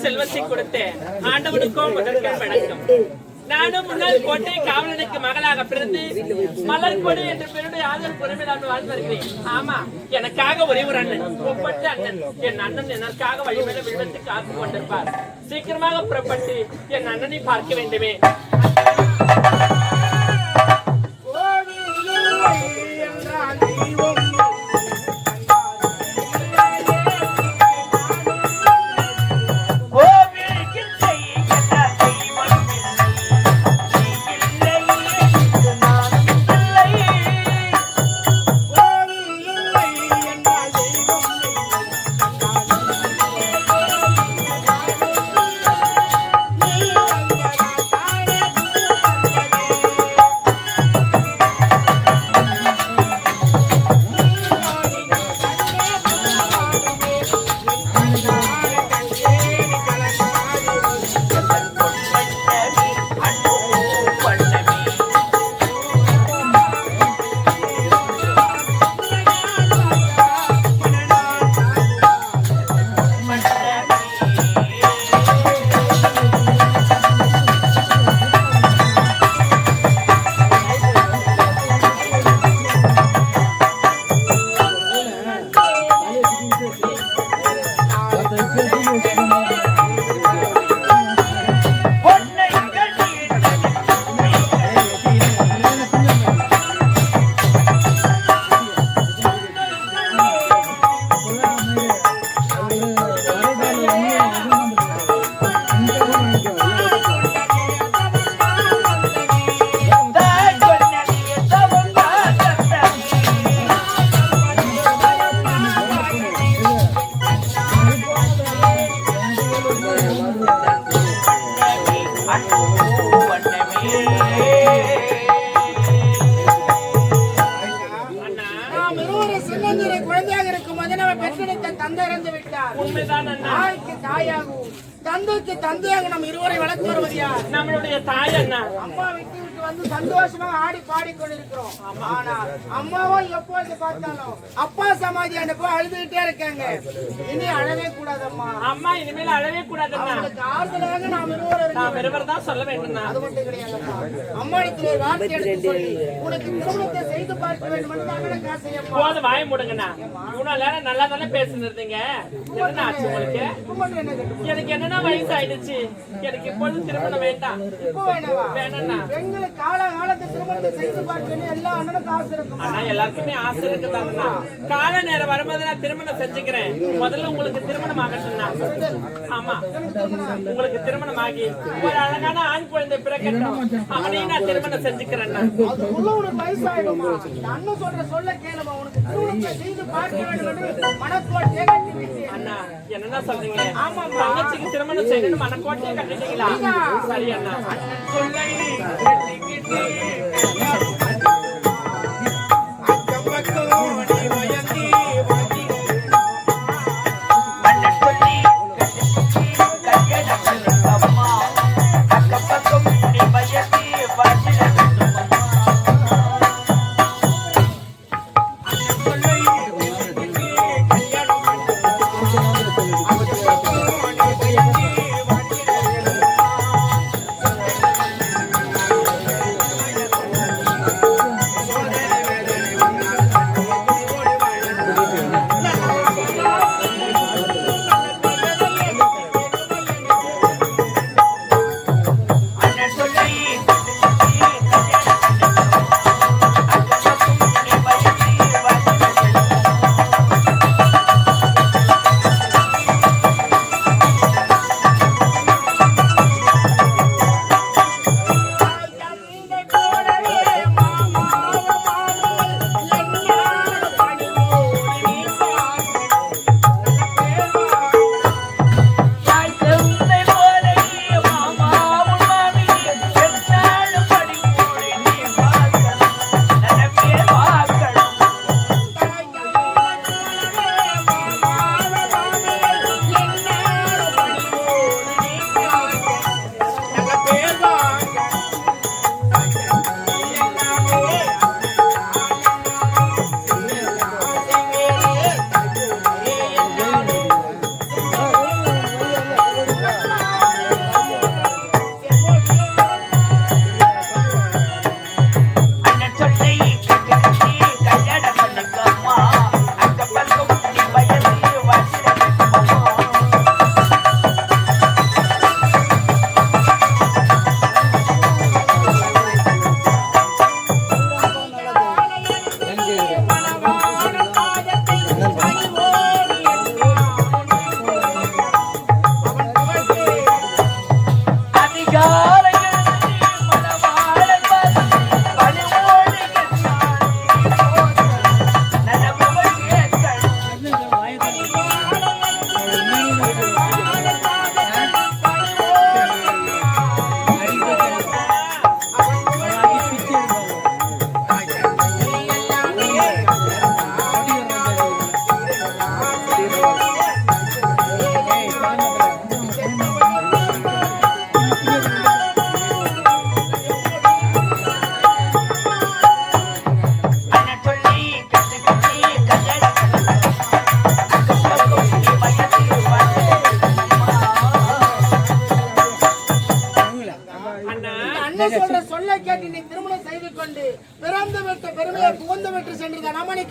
செல்வத்தை கொடுத்து ஆண்டவனுக்கும் முதற்கண் வணக்கம். நானும் முன்னாள் கோட்டை காவலனுக்கு மகளாக பிறந்து மலர்கொடி என்ற பெருடைய ஆதரவு புறமே நான் வாழ்ந்து வருகிறேன். ஆமா, எனக்காக ஒரே ஒரு அண்ணன், ஒப்பட்ட அண்ணன். என் அண்ணன் எனக்காக வழிமேல விழுவத்தை காத்து கொண்டிருப்பார். சீக்கிரமாக புறப்பட்டு என் அண்ணனை பார்க்க வேண்டுமே. தந்தைக்கு தந்தையாக நம் இருவரை வளர்த்து வருவது யார்? நம்மளுடைய தாய் அண்ணா. அம்மா விட்டு விட்டு வந்து சந்தோஷமா ஆடி பாடிக்கொண்டிருக்கிறோம். ஆனால் அம்மாவோ எப்போது பார்த்தாலும் அப்பா சமாதி போய் அழுதுகிட்டே இருக்காங்க. இனி அழவே கூடாதம்மா. அம்மா இனிமேல் அழவே கூடாதுன்னா ஆறுதலாக நாம் இருவர் தான் சொல்ல வேண்டும். அது மட்டும் கிடையாதும்மா. அம்மா இடத்துல ஒரு வார்த்தை எடுத்து சொல்லி உனக்கு திருமணத்தை செய்து பார்க்க வேண்டும் என்று ஆசையம்மா. போது வாய முடுங்கண்ணா. இவ்வளவு நேரம் நல்லா தானே பேசிருந்தீங்க. என்ன ஆச்சு உங்களுக்கு? எனக்கு என்னன்னா வயசு ஆயிடுச்சு. எனக்கு இப்பொழுது திருமணம் வேண்டாம். வேணா பெண்களுக்கு காலகாலத்து திருமணத்தை செய்து பார்க்கணும் எல்லா அண்ணனுக்கு ஆசை இருக்கும். ஆனா எல்லாருக்குமே ஆசை இருக்குதாங்கண்ணா. கால நேரம் வரும்போது நான் திருமணம் செஞ்சுக்கிறேன். முதல்ல உங்களுக்கு திருமணம் ஆகட்டும்னா. ஆமா, உங்களுக்கு திருமணம் ஆகி ஒரு அழகான ஆண் குழந்தை பிறக்கட்டும். அவனையும் நான் திருமணம் செஞ்சுக்கிறேன். வயசாயிடுமா அண்ணன் சொல்ற சொல்ல கேளுமா. உனக்கு திருமணத்தை செய்து பார்க்க வேண்டும் என்று மனக்கோட்டை அண்ணா. என்னன்னா சொல்றீங்க? ஆமா, தங்கச்சிக்கு திருமணம் செய்யணும் மனக்கோட்டையை கட்டிட்டீங்களா? சரி அண்ணா.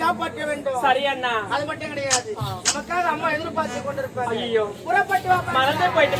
காப்பாற்ற வேண்டும். சரி அண்ணா. அது மட்டும் கிடையாது, நமக்காக அம்மா எதிர்பார்த்து கொண்டிருப்பாங்க. ஐயோ, புறப்பட்டு வா. மறந்தே போயிட்டு